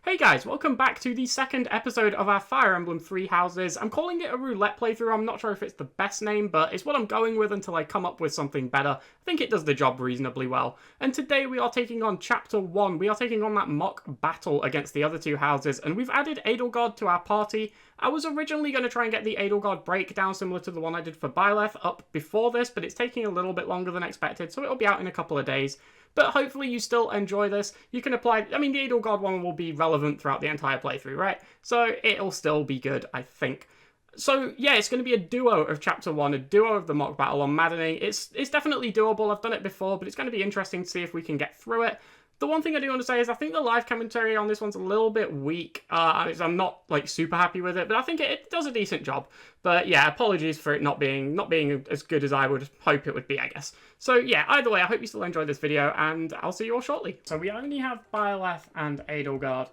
Hey guys, welcome back to the second episode of our Fire Emblem 3 Houses. I'm calling it a roulette playthrough. I'm not sure if it's the best name, but it's what I'm going with until I come up with something better. I think it does the job reasonably well. And today we are taking on Chapter 1. We are taking on that mock battle against the other two houses, and we've added Edelgard to our party. I was originally going to try and get the Edelgard breakdown similar to the one I did for Byleth up before this, but it's taking a little bit longer than expected, so it'll be out in a couple of days. But hopefully you still enjoy this. You can apply... I mean, the Edelgard one will be relevant throughout the entire playthrough, right? So it'll still be good, I think. So yeah, it's going to be a duo of Chapter 1, a duo of the mock battle on Maddening. It's definitely doable. I've done it before, but it's going to be interesting to see if we can get through it. The one thing I do want to say is I think the live commentary on this one's a little bit weak. I'm not like super happy with it, but I think it does a decent job. But yeah, apologies for it not being as good as I would hope it would be, I guess. So yeah, either way, I hope you still enjoyed this video, and I'll see you all shortly. So we only have Byleth and Edelgard,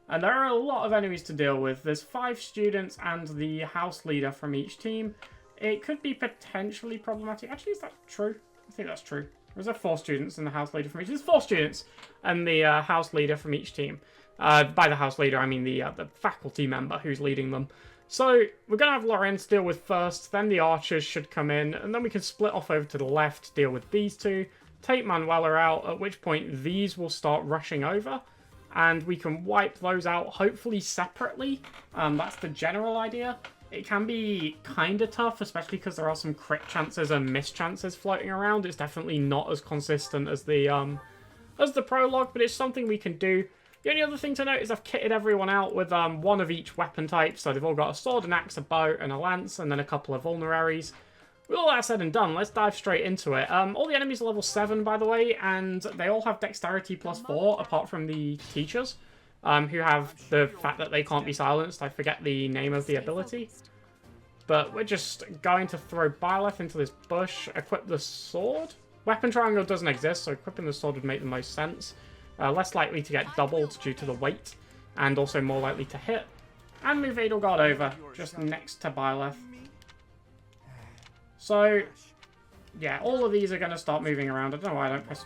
and there are a lot of enemies to deal with. There's 5 students and the house leader from each team. It could be potentially problematic. Actually, is that true? I think that's true. There's 4 students and the house leader from each. There's 4 students and the house leader from each team. By the house leader, I mean the faculty member who's leading them. So we're going to have Lorenz deal with first, then the archers should come in, and then we can split off over to the left, deal with these two, take Manuela out, at which point these will start rushing over, and we can wipe those out, hopefully separately. That's the general idea. It can be kind of tough, especially because there are some crit chances and miss chances floating around. It's definitely not as consistent as the prologue, but it's something we can do. The only other thing to note is I've kitted everyone out with one of each weapon type, so they've all got a sword, an axe, a bow, and a lance, and then a couple of vulneraries. With all that said and done, let's dive straight into it. All the enemies are level 7, by the way, and they all have dexterity +4, apart from the teachers. Who have the fact that they can't be silenced. I forget the name of the ability. But we're just going to throw Byleth into this bush, equip the sword. Weapon triangle doesn't exist, so equipping the sword would make the most sense. Less likely to get doubled due to the weight, and also more likely to hit. And move Edelgard over, just next to Byleth. So, yeah, all of these are going to start moving around. I don't know why I don't press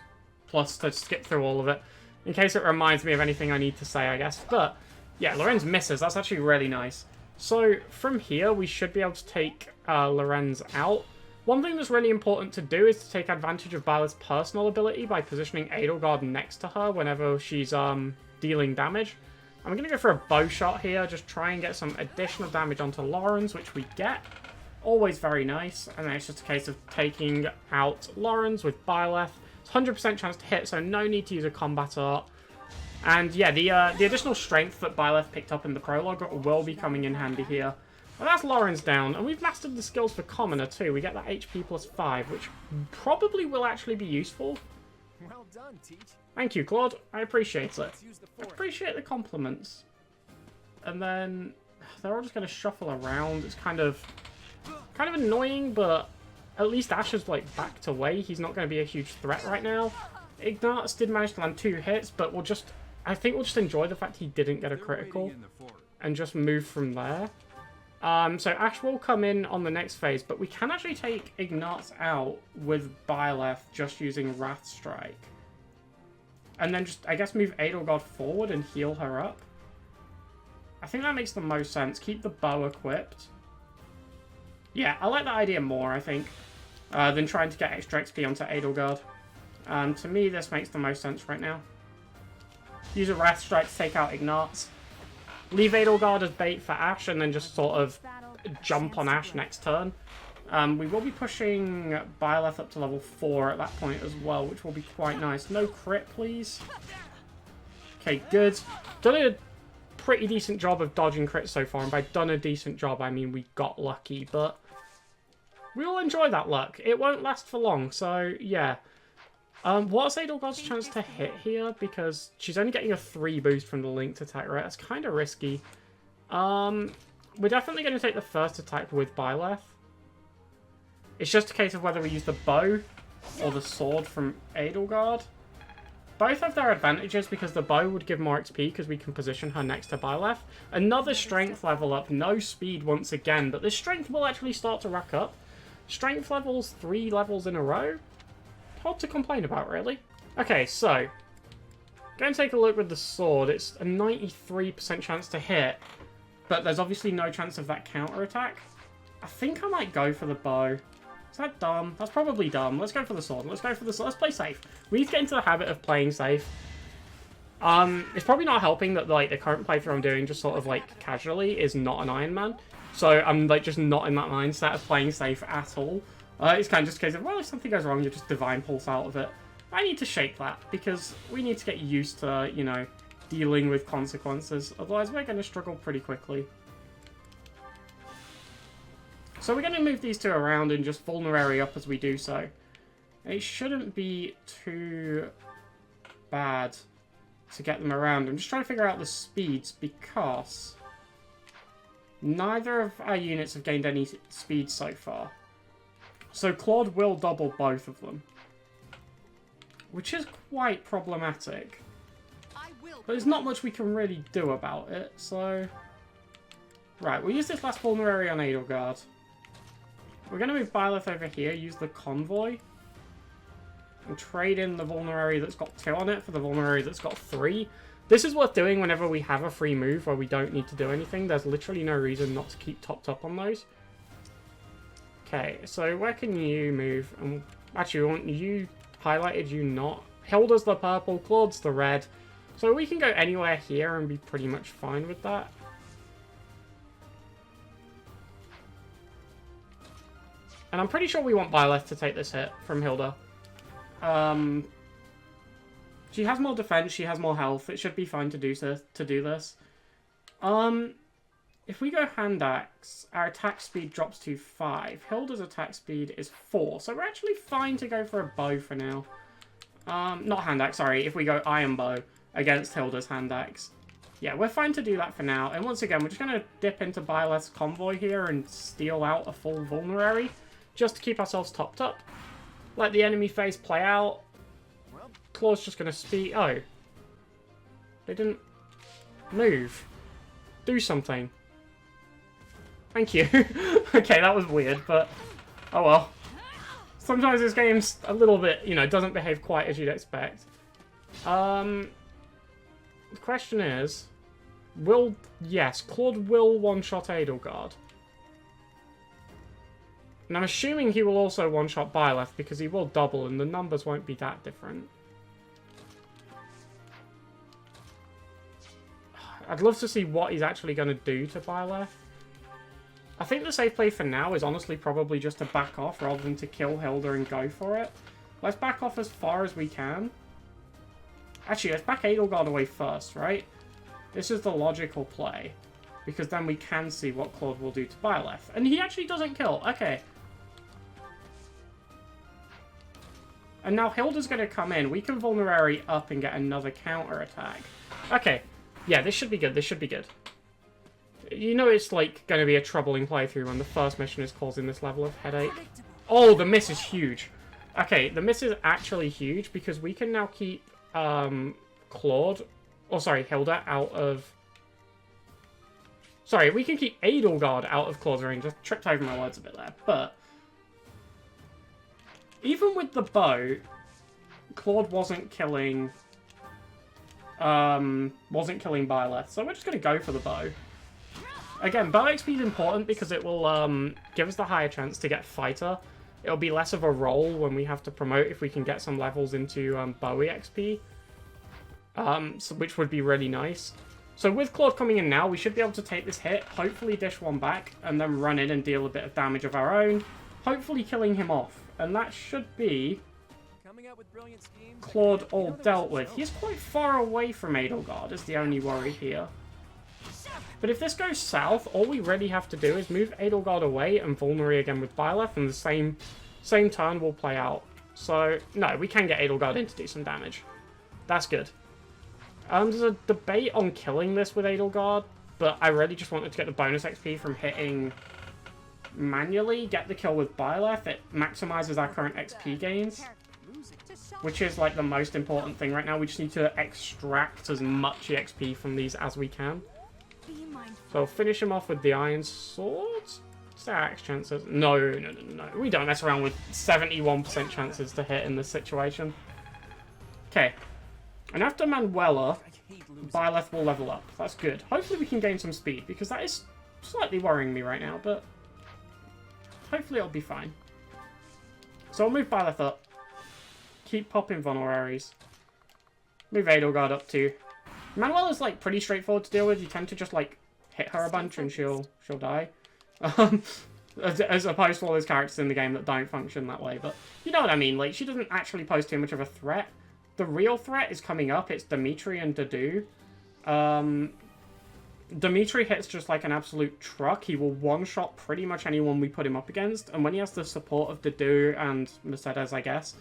plus to skip through all of it. In case it reminds me of anything I need to say, I guess. But, yeah, Lorenz misses. That's actually really nice. So, from here, we should be able to take Lorenz out. One thing that's really important to do is to take advantage of Byleth's personal ability by positioning Edelgard next to her whenever she's dealing damage. I'm going to go for a bow shot here, just try and get some additional damage onto Lorenz, which we get. Always very nice. And then it's just a case of taking out Lorenz with Byleth. 100% chance to hit, so no need to use a combat art. And yeah, the additional strength that Byleth picked up in the prologue will be coming in handy here. And that's Lorenz down, and we've mastered the skills for Commoner too. We get that HP +5, which probably will actually be useful. Well done, Teach. Thank you, Claude. I appreciate it. I appreciate the compliments. And then they're all just going to shuffle around. It's kind of annoying, but at least Ash is like backed away. He's not going to be a huge threat right now. Ignatz did manage to land 2 hits, but I think we'll just enjoy the fact he didn't get a critical and just move from there. So Ash will come in on the next phase, but we can actually take Ignatz out with Byleth just using Wrath Strike. And then just, I guess, move Edelgard forward and heal her up. I think that makes the most sense. Keep the bow equipped. Yeah, I like that idea more, I think, than trying to get extra XP onto Edelgard. To me, this makes the most sense right now. Use a Wrath Strike to take out Ignatz. Leave Edelgard as bait for Ash, and then just sort of jump on Ash next turn. We will be pushing Byleth up to level 4 at that point as well, which will be quite nice. No crit, please. Okay, good. Done a pretty decent job of dodging crits so far, and by done a decent job, I mean we got lucky, but we will enjoy that luck. It won't last for long, so yeah. What's Edelgard's chance to hit here? Because she's only getting a 3 boost from the linked attack, right? That's kind of risky. We're definitely going to take the first attack with Byleth. It's just a case of whether we use the bow or the sword from Edelgard. Both have their advantages because the bow would give more XP because we can position her next to Byleth. Another strength level up, no speed once again, but this strength will actually start to rack up. Strength levels 3 levels in a row? Hard to complain about, really. Okay, so Go and take a look with the sword. It's a 93% chance to hit, but there's obviously no chance of that counter attack. I think I might go for the bow. Is that dumb? That's probably dumb. Let's go for the sword. Let's go for the sword. Let's play safe. We need to get into the habit of playing safe. It's probably not helping that like the current playthrough I'm doing just sort of like casually is not an Ironman. So I'm like just not in that mindset of playing safe at all. It's kind of just a case of, well, if something goes wrong, you just divine pulse out of it. I need to shape that because we need to get used to, you know, dealing with consequences. Otherwise, we're going to struggle pretty quickly. So we're going to move these two around and just vulnerary up as we do so. It shouldn't be too bad to get them around. I'm just trying to figure out the speeds because neither of our units have gained any speed so far. So Claude will double both of them, which is quite problematic. But there's not much we can really do about it, so... Right, we'll use this last vulnerary on Edelgard. We're going to move Byleth over here, use the Convoy, and trade in the vulnerary that's got 2 on it for the vulnerary that's got 3. This is worth doing whenever we have a free move where we don't need to do anything. There's literally no reason not to keep topped up on those. Okay, so where can you move? Actually, you highlighted, you not. Hilda's the purple, Claude's the red. So we can go anywhere here and be pretty much fine with that. And I'm pretty sure we want Byleth to take this hit from Hilda. She has more defense, she has more health. It should be fine to do this. If we go hand axe, our attack speed drops to 5. Hilda's attack speed is 4. So we're actually fine to go for a bow for now. Not hand axe, sorry. If we go iron bow against Hilda's hand axe. Yeah, we're fine to do that for now. And once again, we're just going to dip into Byleth's Convoy here and steal out a full vulnerary. Just to keep ourselves topped up. Let the enemy phase play out. Claw's just going to speed... Oh. They didn't move. Do something. Thank you. Okay, that was weird, but... Oh well. Sometimes this game's a little bit, you know, doesn't behave quite as you'd expect. The question is... Yes, Claude will one-shot Edelgard. And I'm assuming he will also one-shot Byleth because he will double and the numbers won't be that different. I'd love to see what he's actually going to do to Byleth. I think the safe play for now is honestly probably just to back off rather than to kill Hilda and go for it. Let's back off as far as we can. Actually, let's back Edelgard away first, right? This is the logical play. Because then we can see what Claude will do to Byleth. And he actually doesn't kill. Okay. And now Hilda's going to come in. We can vulnerary up and get another counter attack. Okay. Yeah, this should be good. This should be good. You know it's like going to be a troubling playthrough when the first mission is causing this level of headache. Oh, the miss is huge. Okay, the miss is actually huge because we can now keep Claude... Oh, sorry, Hilda out of... Sorry, we can keep Edelgard out of Claude's range. I tripped over my words a bit there, but... Even with the bow, Claude wasn't killing Byleth, so we're just going to go for the bow. Again, bow XP is important because it will give us the higher chance to get fighter. It'll be less of a roll when we have to promote if we can get some levels into Bowie XP, which would be really nice. So with Claude coming in now, we should be able to take this hit, hopefully dish one back, and then run in and deal a bit of damage of our own, hopefully killing him off. And that should be Claude all dealt with. He's quite far away from Edelgard, is the only worry here. But if this goes south, all we really have to do is move Edelgard away and vulnerary again with Byleth, and the same turn will play out. So, no, we can get Edelgard in to do some damage. That's good. There's a debate on killing this with Edelgard, but I really just wanted to get the bonus XP from hitting manually, get the kill with Byleth. It maximizes our current XP gains, which is like the most important thing right now. We just need to extract as much XP from these as we can. So finish him off with the Iron Sword. What's our axe chances? No. We don't mess around with 71% chances to hit in this situation. Okay. And after Manuela, Byleth will level up. That's good. Hopefully we can gain some speed, because that is slightly worrying me right now, but hopefully it'll be fine. So I'll move Byleth up. Keep popping vulneraries. Move Edelgard up too. Manuela's like pretty straightforward to deal with. You tend to just like hit her a bunch and she'll die. As opposed to all those characters in the game that don't function that way. But you know what I mean. Like, she doesn't actually pose too much of a threat. The real threat is coming up. It's Dimitri and Dedue. Dimitri hits just like an absolute truck. He will one-shot pretty much anyone we put him up against. And when he has the support of Dedue and Mercedes, I guess,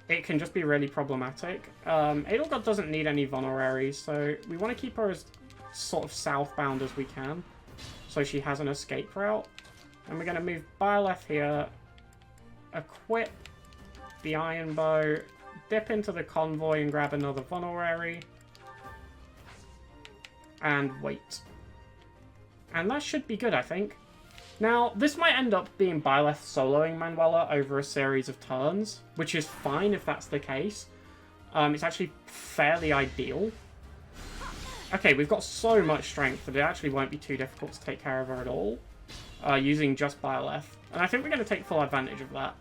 it can just be really problematic. Edelgard doesn't need any vulneraries, so we want to keep her as sort of southbound as we can, so she has an escape route. And we're going to move Byleth here, equip the Iron Bow, dip into the convoy and grab another vulnerary, and wait. And that should be good, I think. Now, this might end up being Byleth soloing Manuela over a series of turns, which is fine if that's the case. It's actually fairly ideal. Okay, we've got so much strength that it actually won't be too difficult to take care of her at all, using just Byleth. And I think we're going to take full advantage of that.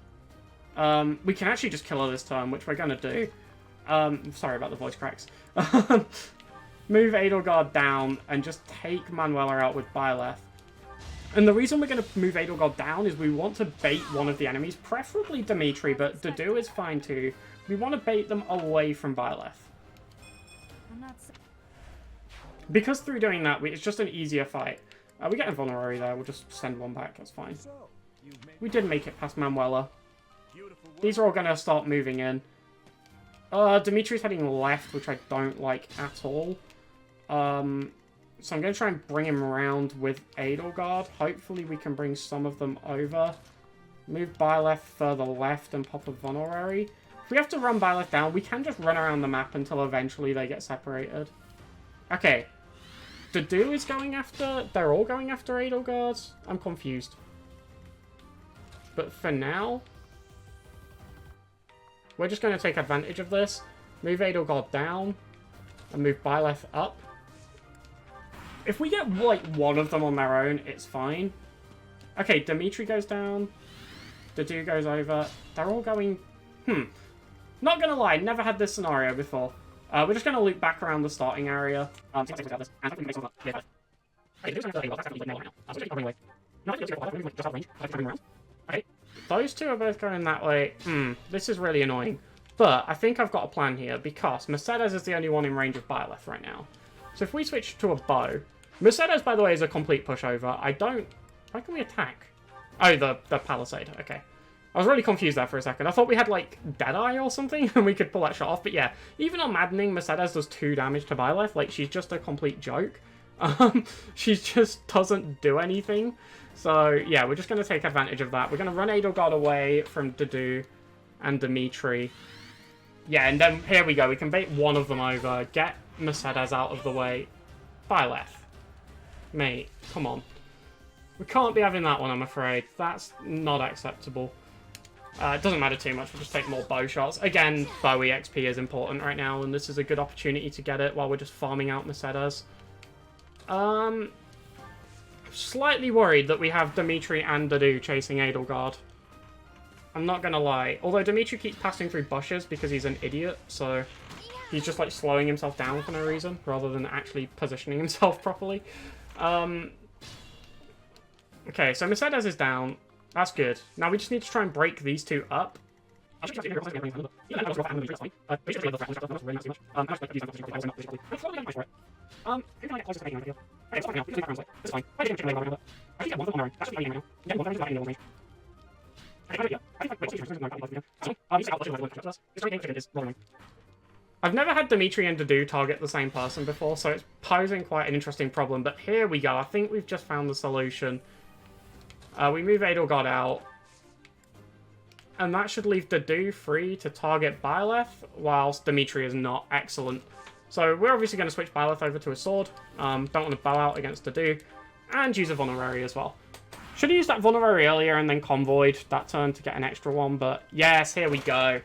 We can actually just kill her this turn, which we're going to do. Sorry about the voice cracks. Move Edelgard down and just take Manuela out with Byleth. And the reason we're going to move Edelgard down is we want to bait one of the enemies, preferably Dimitri, but Dedue is fine too. We want to bait them away from Byleth. Because through doing that, it's just an easier fight. We get a vulnerary there, we'll just send one back, that's fine. We did make it past Manuela. These are all going to start moving in. Dimitri's heading left, which I don't like at all. So I'm going to try and bring him around with Edelgard. Hopefully we can bring some of them over. Move Byleth further left and pop a vulnerary. If we have to run Byleth down, we can just run around the map until eventually they get separated. Okay. Dedue is going after... They're all going after Edelgard? I'm confused. But for now, we're just going to take advantage of this. Move Edelgard down. And move Byleth up. If we get, like, one of them on their own, it's fine. Okay, Dimitri goes down. Dedue goes over. They're all going... Not gonna lie, never had this scenario before. We're just gonna loop back around the starting area. Okay, those two are both going that way. This is really annoying. But I think I've got a plan here, because Mercedes is the only one in range of Byleth right now. So if we switch to a bow... Mercedes, by the way, is a complete pushover. Why can we attack? Oh, the palisade. Okay. I was really confused there for a second. I thought we had, like, Deadeye or something, and we could pull that shot off. But yeah, even on Maddening, Mercedes does 2 damage to Byleth. Like, she's just a complete joke. She just doesn't do anything. So, yeah, we're just going to take advantage of that. We're going to run Edelgard away from Dedue and Dimitri. Yeah, and then here we go. We can bait one of them over, get Mercedes out of the way. Byleth. Mate, come on. We can't be having that one, I'm afraid. That's not acceptable. It doesn't matter too much, we'll just take more bow shots. Again, bow EXP is important right now, and this is a good opportunity to get it while we're just farming out Mercedes. Slightly worried that we have Dimitri and Dedue chasing Edelgard. I'm not gonna lie. Although Dimitri keeps passing through bushes because he's an idiot, so he's just like slowing himself down for no reason, rather than actually positioning himself properly. Okay, so Mercedes is down. That's good. Now we just need to try and break these two up. I've never had Dimitri and Dedue target the same person before, so it's posing quite an interesting problem. But here we go. I think we've just found the solution. We move Edelgard out. And that should leave Dedue free to target Byleth, whilst Dimitri is not. Excellent. So we're obviously going to switch Byleth over to a sword. Don't want to bow out against Dedue. And use a vulnerary as well. Should have used that vulnerary earlier and then convoyed that turn to get an extra one, but yes, here we go.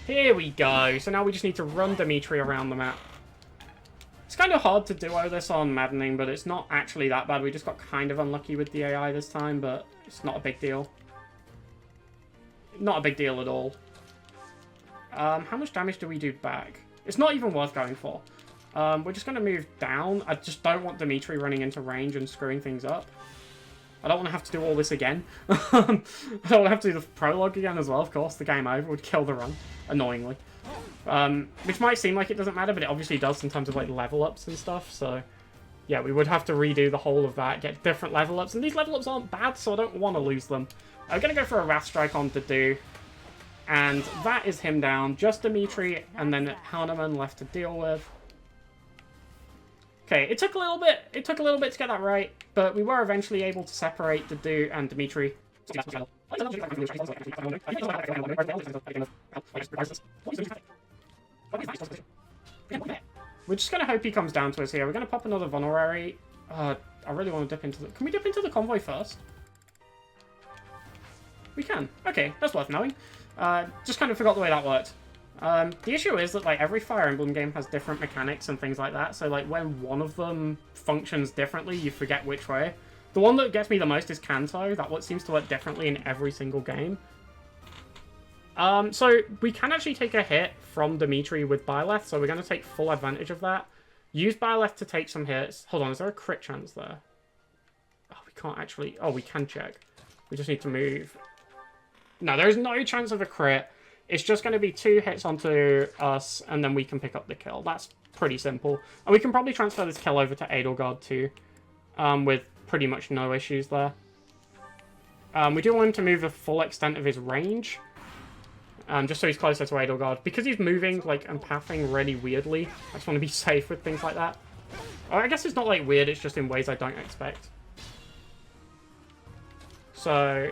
Here we go. So now we just need to run Dimitri around the map. It's kind of hard to duo this on Maddening, but it's not actually that bad. We just got kind of unlucky with the AI this time, but it's not a big deal. Not a big deal at all. How much damage do we do back? It's not even worth going for. We're just going to move down. I just don't want Dimitri running into range and screwing things up. I don't want to have to do all this again. I don't want to have to do the prologue again as well, of course. The game over would kill the run, annoyingly. Which might seem like it doesn't matter, but it obviously does in terms of like level ups and stuff. So, yeah, we would have to redo the whole of that, get different level ups. And these level ups aren't bad, so I don't want to lose them. I'm going to go for a Wrath Strike on Dedu. And that is him down. Just Dimitri, and then Hanuman left to deal with. Okay, it took a little bit. It took a little bit to get that right, but we were eventually able to separate Dedu and Dimitri. We're just gonna hope he comes down to us here. We're gonna pop another vulnerary. I really want to dip into the. Can we dip into the convoy first? We can. Okay, that's worth knowing. Just kind of forgot the way that worked. The issue is that, like, every Fire Emblem game has different mechanics and things like that, so, like, when one of them functions differently, you forget which way. The one that gets me the most is Kanto. That one seems to work differently in every single game. So, we can actually take a hit from Dimitri with Byleth, so we're going to take full advantage of that. Use Byleth to take some hits. Hold on, is there a crit chance there? Oh, we can't actually... Oh, we can check. We just need to move. No, there's no chance of a crit. It's just going to be 2 hits onto us, and then we can pick up the kill. That's pretty simple. And we can probably transfer this kill over to Edelgard too, with pretty much no issues there. We do want him to move the full extent of his range, just so he's closer to Edelgard. Because he's moving, like, and pathing really weirdly, I just want to be safe with things like that. Or I guess it's not, like, weird, it's just in ways I don't expect. So...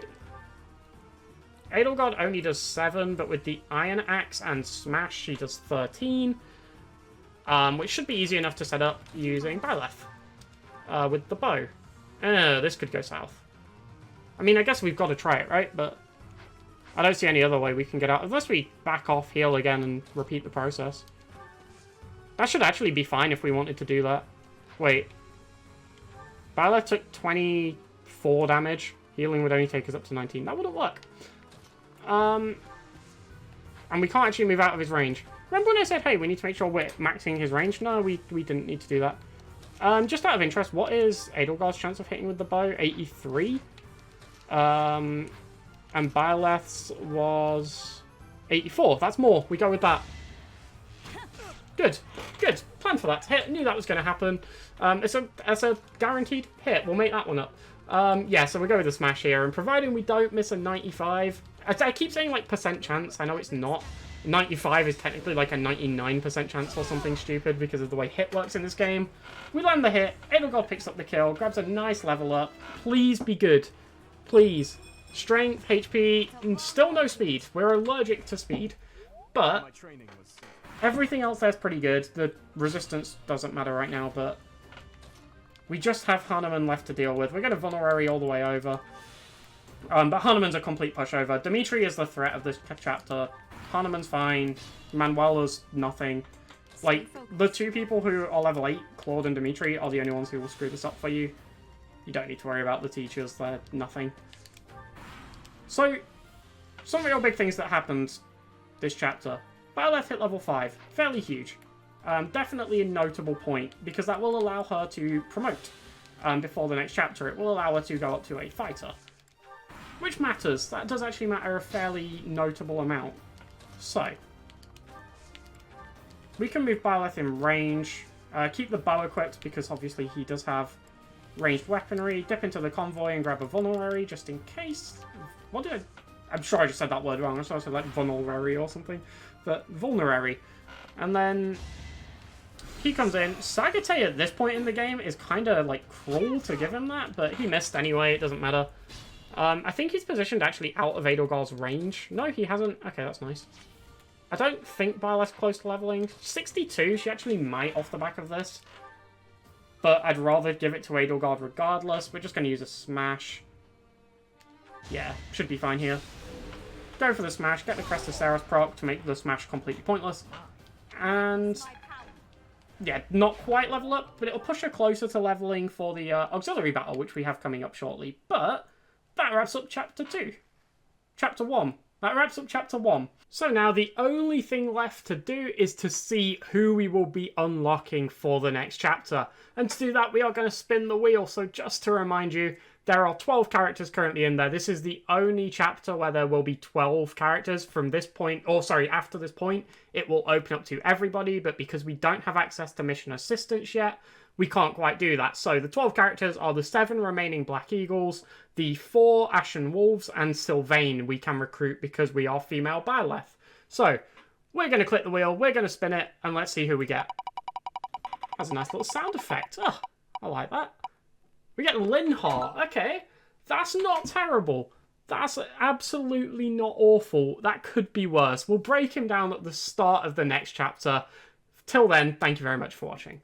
Edelgard only does 7, but with the Iron Axe and Smash, she does 13. Which should be easy enough to set up using Byleth. With the bow. This could go south. I mean, I guess we've got to try it, right? But I don't see any other way we can get out. Unless we back off, heal again, and repeat the process. That should actually be fine if we wanted to do that. Wait. Byleth took 24 damage. Healing would only take us up to 19. That wouldn't work. And we can't actually move out of his range. Remember when I said, hey, we need to make sure we're maxing his range? No, we didn't need to do that. Just out of interest, what is Edelgard's chance of hitting with the bow? 83. And Byleth's was 84. That's more. We go with that. Good. Good. Plan for that to hit. Knew that was going to happen. It's a guaranteed hit. We'll make that one up. Yeah, so we'll go with the smash here. And providing we don't miss a 95... I keep saying, like, percent chance. I know it's not. 95 is technically, like, a 99% chance or something stupid because of the way hit works in this game. We land the hit. Edelgard picks up the kill. Grabs a nice level up. Please be good. Please. Strength, HP, and still no speed. We're allergic to speed. But everything else there's pretty good. The resistance doesn't matter right now, but we just have Hanuman left to deal with. We're going to vulnerary all the way over. But Hanuman's a complete pushover. Dimitri is the threat of this chapter. Hanuman's fine. Manuela's nothing. Like, the 2 people who are level 8, Claude and Dimitri, are the only ones who will screw this up for you. You don't need to worry about the teachers. They're nothing. So, some real big things that happened this chapter. Byleth hit level 5. Fairly huge. Definitely a notable point, because that will allow her to promote before the next chapter. It will allow her to go up to a fighter. Which matters. That does actually matter a fairly notable amount. So, we can move Byleth in range. Keep the bow equipped, because obviously he does have ranged weaponry. Dip into the convoy and grab a vulnerary, just in case. What did I... I'm sure I just said that word wrong. I'm sure I said, like, vulnerary or something. But, vulnerary. And then... he comes in. Sagate at this point in the game is kind of, like, cruel to give him that, but he missed anyway. It doesn't matter. I think he's positioned actually out of Edelgard's range. No, he hasn't. Okay, that's nice. I don't think Byleth's close to leveling. 62, she actually might off the back of this. But I'd rather give it to Edelgard regardless. We're just going to use a smash. Yeah, should be fine here. go for the smash, get the Crest of Saros proc to make the smash completely pointless. And yeah, not quite level up, but it'll push her closer to leveling for the auxiliary battle, which we have coming up shortly. But that wraps up Chapter 2. Chapter 1. That wraps up Chapter 1. So now the only thing left to do is to see who we will be unlocking for the next chapter. And to do that, we are going to spin the wheel. So just to remind you, there are 12 characters currently in there. This is the only chapter where there will be 12 characters from this point, or sorry, after this point. It will open up to everybody, but because we don't have access to mission assistants yet, we can't quite do that. So the 12 characters are the 7 remaining Black Eagles, the 4 Ashen Wolves, and Sylvain we can recruit because we are female Byleth. So we're going to click the wheel, we're going to spin it, and let's see who we get. That's a nice little sound effect. Oh, I like that. We get Linhardt. Okay, that's not terrible. That's absolutely not awful. That could be worse. We'll break him down at the start of the next chapter. Till then, thank you very much for watching.